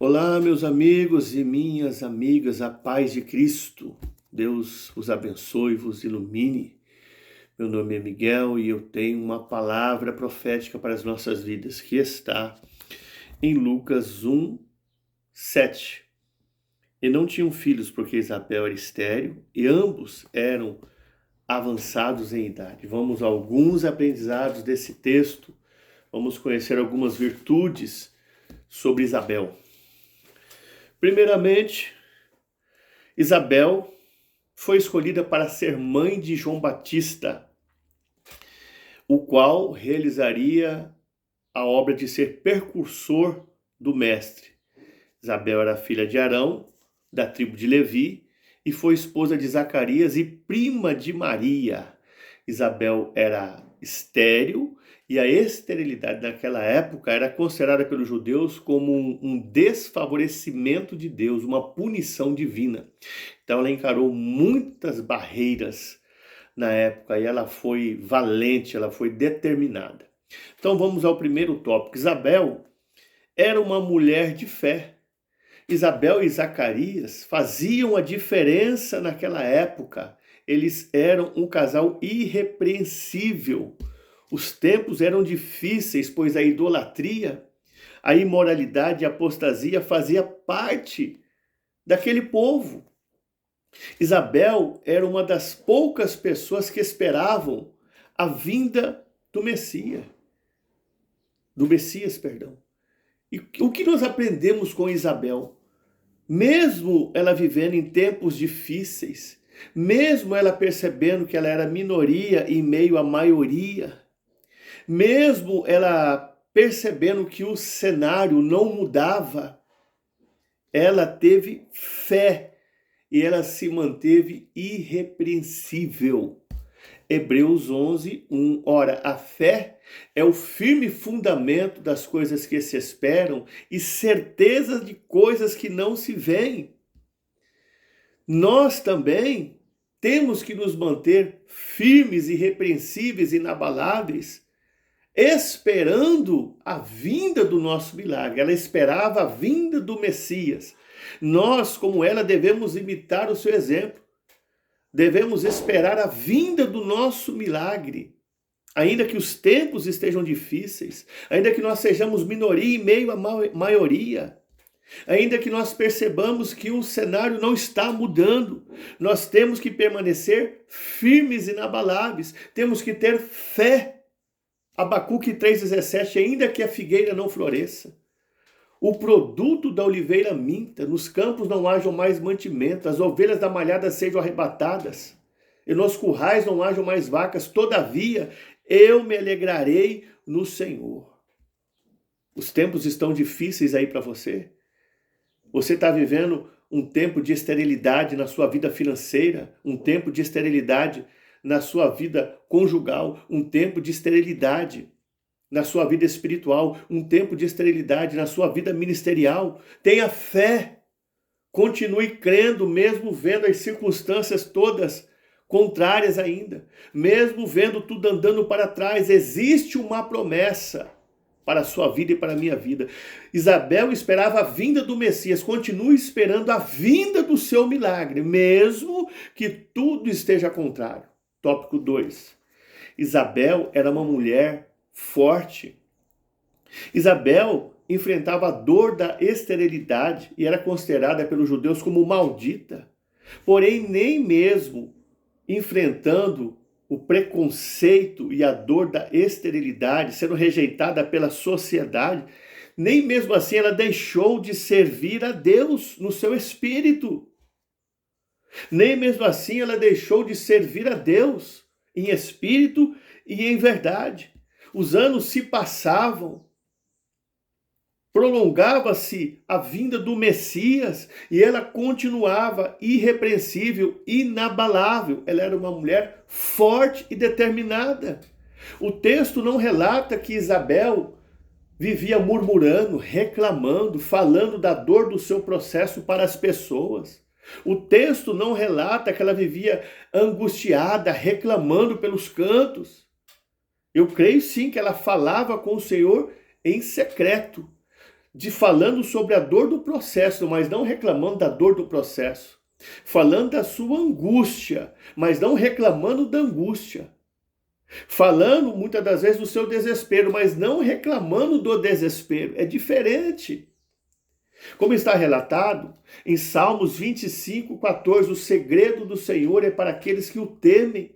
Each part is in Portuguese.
Olá, meus amigos e minhas amigas, a paz de Cristo. Deus os abençoe e vos ilumine. Meu nome é Miguel e eu tenho uma palavra profética para as nossas vidas, que está em Lucas 1, 7. E não tinham filhos porque Isabel era estéril e ambos eram avançados em idade. Vamos a alguns aprendizados desse texto, vamos conhecer algumas virtudes sobre Isabel. Primeiramente, Isabel foi escolhida para ser mãe de João Batista, o qual realizaria a obra de ser precursor do mestre. Isabel era filha de Arão, da tribo de Levi, e foi esposa de Zacarias e prima de Maria. Isabel era estéril, e a esterilidade naquela época era considerada pelos judeus como um desfavorecimento de Deus, uma punição divina. Então ela encarou muitas barreiras na época e ela foi valente, ela foi determinada. Então vamos ao primeiro tópico. Isabel era uma mulher de fé. Isabel e Zacarias faziam a diferença naquela época. Eles eram um casal irrepreensível. Os tempos eram difíceis, pois a idolatria, a imoralidade e a apostasia fazia parte daquele povo. Isabel era uma das poucas pessoas que esperavam a vinda do Messias. E o que nós aprendemos com Isabel? Mesmo ela vivendo em tempos difíceis, mesmo ela percebendo que ela era minoria em meio à maioria, mesmo ela percebendo que o cenário não mudava, ela teve fé e ela se manteve irrepreensível. Hebreus 11, 1. Ora, a fé é o firme fundamento das coisas que se esperam e certeza de coisas que não se veem. Nós também temos que nos manter firmes, irrepreensíveis, inabaláveis, esperando a vinda do nosso milagre. Ela esperava a vinda do Messias. Nós, como ela, devemos imitar o seu exemplo. Devemos esperar a vinda do nosso milagre. Ainda que os tempos estejam difíceis, ainda que nós sejamos minoria em meio à maioria, ainda que nós percebamos que o cenário não está mudando, nós temos que permanecer firmes e inabaláveis, temos que ter fé. Abacuque 3,17, ainda que a figueira não floresça, o produto da oliveira minta, nos campos não hajam mais mantimento, as ovelhas da malhada sejam arrebatadas, e nos currais não hajam mais vacas, todavia eu me alegrarei no Senhor. Os tempos estão difíceis aí para você? Você está vivendo um tempo de esterilidade na sua vida financeira, um tempo de esterilidade na sua vida conjugal, um tempo de esterilidade na sua vida espiritual, um tempo de esterilidade na sua vida ministerial. Tenha fé, continue crendo, mesmo vendo as circunstâncias todas contrárias ainda, mesmo vendo tudo andando para trás, existe uma promessa para a sua vida e para a minha vida. Isabel esperava a vinda do Messias, continue esperando a vinda do seu milagre, mesmo que tudo esteja contrário. Tópico 2. Isabel era uma mulher forte. Isabel enfrentava a dor da esterilidade e era considerada pelos judeus como maldita. Porém, nem mesmo enfrentando o preconceito e a dor da esterilidade, sendo rejeitada pela sociedade, nem mesmo assim ela deixou de servir a Deus no seu espírito. Nem mesmo assim ela deixou de servir a Deus em espírito e em verdade. Os anos se passavam, prolongava-se a vinda do Messias e ela continuava irrepreensível, inabalável. Ela era uma mulher forte e determinada. O texto não relata que Isabel vivia murmurando, reclamando, falando da dor do seu processo para as pessoas. O texto não relata que ela vivia angustiada, reclamando pelos cantos. Eu creio sim que ela falava com o Senhor em secreto. de falando sobre a dor do processo, mas não reclamando da dor do processo. Falando da sua angústia, mas não reclamando da angústia. Falando muitas das vezes do seu desespero, mas não reclamando do desespero. É diferente. Como está relatado em Salmos 25:14, o segredo do Senhor é para aqueles que o temem.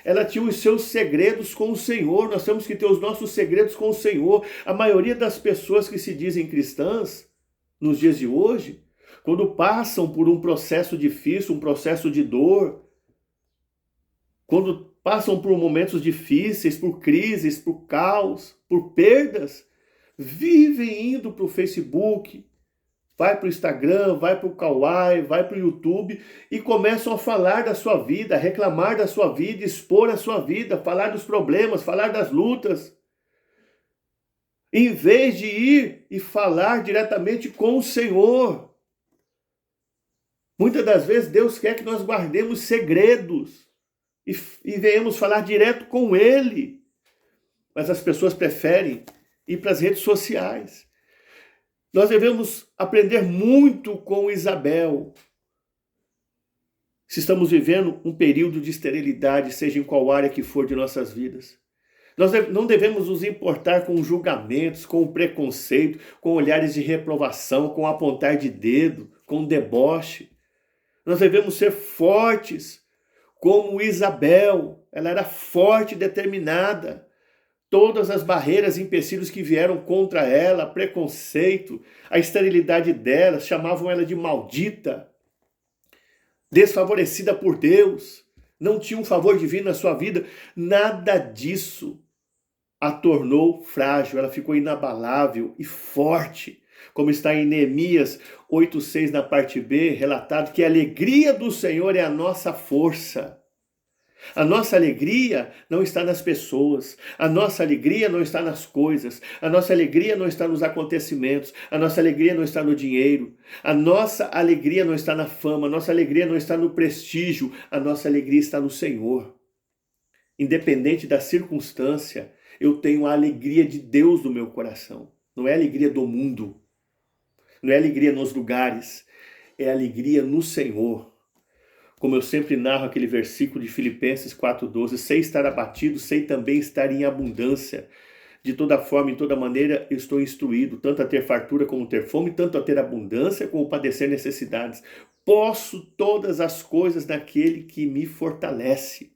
Ela tinha os seus segredos com o Senhor, nós temos que ter os nossos segredos com o Senhor. A maioria das pessoas que se dizem cristãs, nos dias de hoje, quando passam por um processo difícil, um processo de dor, quando passam por momentos difíceis, por crises, por caos, por perdas, vivem indo para o Facebook, vai para o Instagram, vai para o Kawaii, vai para o YouTube e começam a falar da sua vida, a reclamar da sua vida, expor a sua vida, falar dos problemas, falar das lutas. Em vez de ir e falar diretamente com o Senhor. Muitas das vezes Deus quer que nós guardemos segredos e venhamos falar direto com Ele. Mas as pessoas preferem ir para as redes sociais. Nós devemos aprender muito com Isabel. Se estamos vivendo um período de esterilidade, seja em qual área que for de nossas vidas. Nós não devemos nos importar com julgamentos, com preconceito, com olhares de reprovação, com apontar de dedo, com deboche. Nós devemos ser fortes, como Isabel. Ela era forte e determinada. Todas as barreiras e empecilhos que vieram contra ela, preconceito, a esterilidade dela, chamavam ela de maldita, desfavorecida por Deus, não tinha um favor divino na sua vida. Nada disso a tornou frágil, ela ficou inabalável e forte. Como está em Neemias 8:6 na parte B, relatado que a alegria do Senhor é a nossa força. A nossa alegria não está nas pessoas, a nossa alegria não está nas coisas, a nossa alegria não está nos acontecimentos, a nossa alegria não está no dinheiro, a nossa alegria não está na fama, a nossa alegria não está no prestígio, a nossa alegria está no Senhor. Independente da circunstância, eu tenho a alegria de Deus no meu coração, não é a alegria do mundo, não é a alegria nos lugares, é a alegria no Senhor. Como eu sempre narro aquele versículo de Filipenses 4:12, sei estar abatido, sei também estar em abundância. De toda forma, em toda maneira, eu estou instruído, tanto a ter fartura como ter fome, tanto a ter abundância como padecer necessidades. Posso todas as coisas naquele que me fortalece.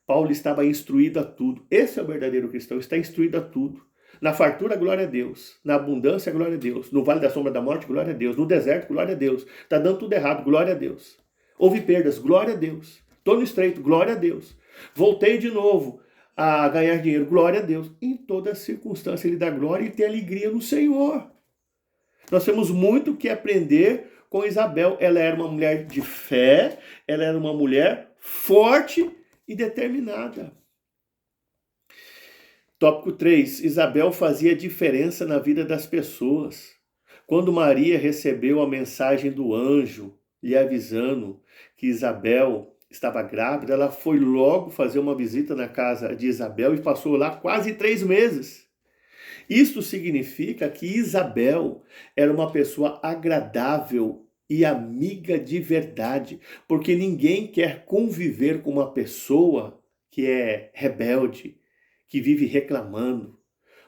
Paulo estava instruído a tudo. Esse é o verdadeiro cristão, está instruído a tudo. Na fartura, glória a Deus. Na abundância, glória a Deus. No vale da sombra da morte, glória a Deus. No deserto, glória a Deus. Está dando tudo errado, glória a Deus. Houve perdas, glória a Deus. Estou no estreito, glória a Deus. Voltei de novo a ganhar dinheiro, glória a Deus. Em toda circunstância ele dá glória e tem alegria no Senhor. Nós temos muito que aprender com Isabel. Ela era uma mulher de fé, ela era uma mulher forte e determinada. Tópico 3. Isabel fazia diferença na vida das pessoas. Quando Maria recebeu a mensagem do anjo, lhe avisando que Isabel estava grávida, ela foi logo fazer uma visita na casa de Isabel e passou lá quase 3 meses. Isto significa que Isabel era uma pessoa agradável e amiga de verdade, porque ninguém quer conviver com uma pessoa que é rebelde, que vive reclamando,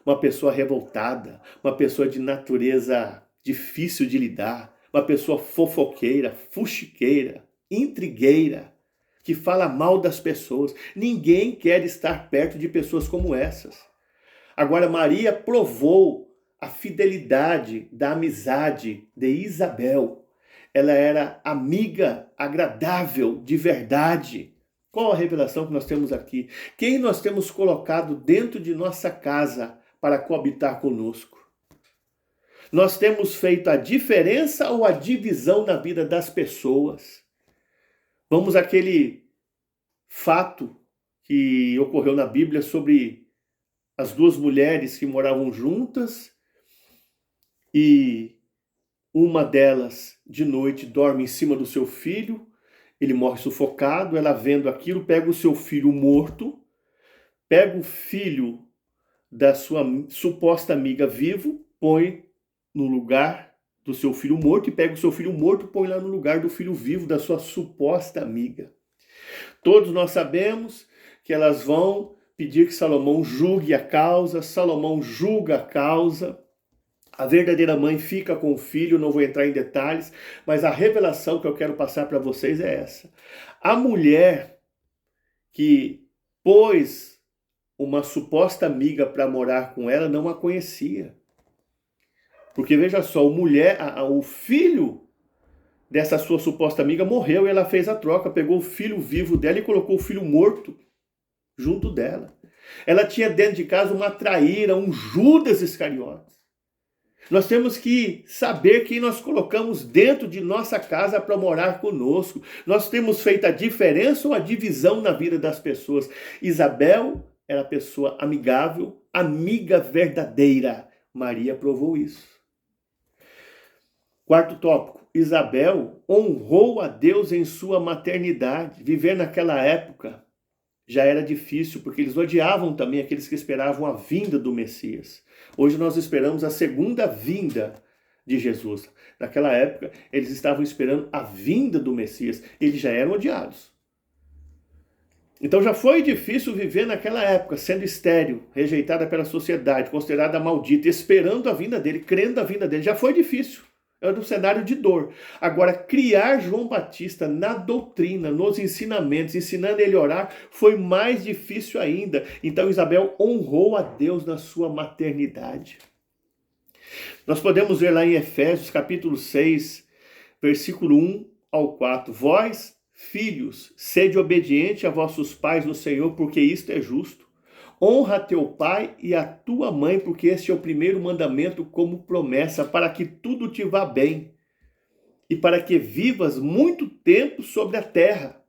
uma pessoa revoltada, uma pessoa de natureza difícil de lidar, uma pessoa fofoqueira, fuxiqueira, intrigueira, que fala mal das pessoas. Ninguém quer estar perto de pessoas como essas. Agora, Maria provou a fidelidade da amizade de Isabel. Ela era amiga agradável de verdade. Qual a revelação que nós temos aqui? Quem nós temos colocado dentro de nossa casa para coabitar conosco? Nós temos feito a diferença ou a divisão na vida das pessoas? Vamos àquele fato que ocorreu na Bíblia sobre as 2 mulheres que moravam juntas e uma delas de noite dorme em cima do seu filho, ele morre sufocado, ela vendo aquilo pega o seu filho morto, pega o filho da sua suposta amiga vivo, põe no lugar do seu filho morto e pega o seu filho morto e põe lá no lugar do filho vivo da sua suposta amiga. Todos nós sabemos que elas vão pedir que Salomão julgue a causa, Salomão julga a causa, a verdadeira mãe fica com o filho, não vou entrar em detalhes, mas a revelação que eu quero passar para vocês é essa. A mulher que pôs uma suposta amiga para morar com ela não a conhecia. Porque veja só, o filho dessa sua suposta amiga morreu e ela fez a troca, pegou o filho vivo dela e colocou o filho morto junto dela. Ela tinha dentro de casa uma traíra, um Judas Iscariotes. Nós temos que saber quem nós colocamos dentro de nossa casa para morar conosco. Nós temos feito a diferença ou a divisão na vida das pessoas. Isabel era pessoa amigável, amiga verdadeira. Maria provou isso. Quarto tópico, Isabel honrou a Deus em sua maternidade. Viver naquela época já era difícil, porque eles odiavam também aqueles que esperavam a vinda do Messias. Hoje nós esperamos a segunda vinda de Jesus. Naquela época, eles estavam esperando a vinda do Messias. Eles já eram odiados. Então já foi difícil viver naquela época, sendo estéril, rejeitada pela sociedade, considerada maldita, esperando a vinda dele, crendo na vinda dele. Já foi difícil. Era um cenário de dor. Agora, criar João Batista na doutrina, nos ensinamentos, ensinando ele a orar, foi mais difícil ainda. Então, Isabel honrou a Deus na sua maternidade. Nós podemos ver lá em Efésios, capítulo 6, versículo 1 ao 4. Vós, filhos, sede obediente a vossos pais no Senhor, porque isto é justo. Honra teu pai e a tua mãe, porque este é o primeiro mandamento como promessa, para que tudo te vá bem e para que vivas muito tempo sobre a terra.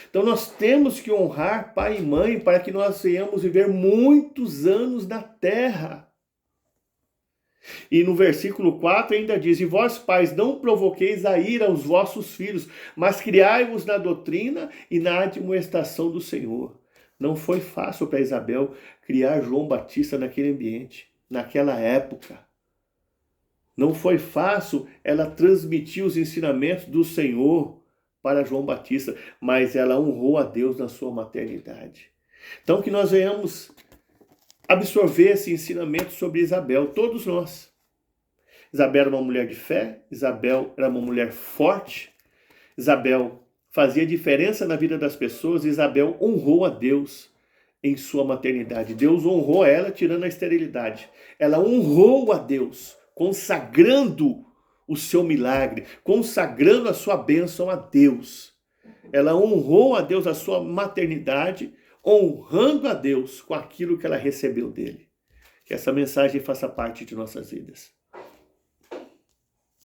Então nós temos que honrar pai e mãe para que nós venhamos viver muitos anos na terra. E no versículo 4 ainda diz, e vós pais não provoqueis a ira aos vossos filhos, mas criai-vos na doutrina e na admoestação do Senhor. Não foi fácil para Isabel criar João Batista naquele ambiente, naquela época. Não foi fácil ela transmitir os ensinamentos do Senhor para João Batista, mas ela honrou a Deus na sua maternidade. Então que nós venhamos absorver esse ensinamento sobre Isabel, todos nós. Isabel era uma mulher de fé, Isabel era uma mulher forte, Isabel fazia diferença na vida das pessoas. Isabel honrou a Deus em sua maternidade. Deus honrou ela tirando a esterilidade. Ela honrou a Deus, consagrando o seu milagre, consagrando a sua bênção a Deus. Ela honrou a Deus a sua maternidade, honrando a Deus com aquilo que ela recebeu dele. Que essa mensagem faça parte de nossas vidas.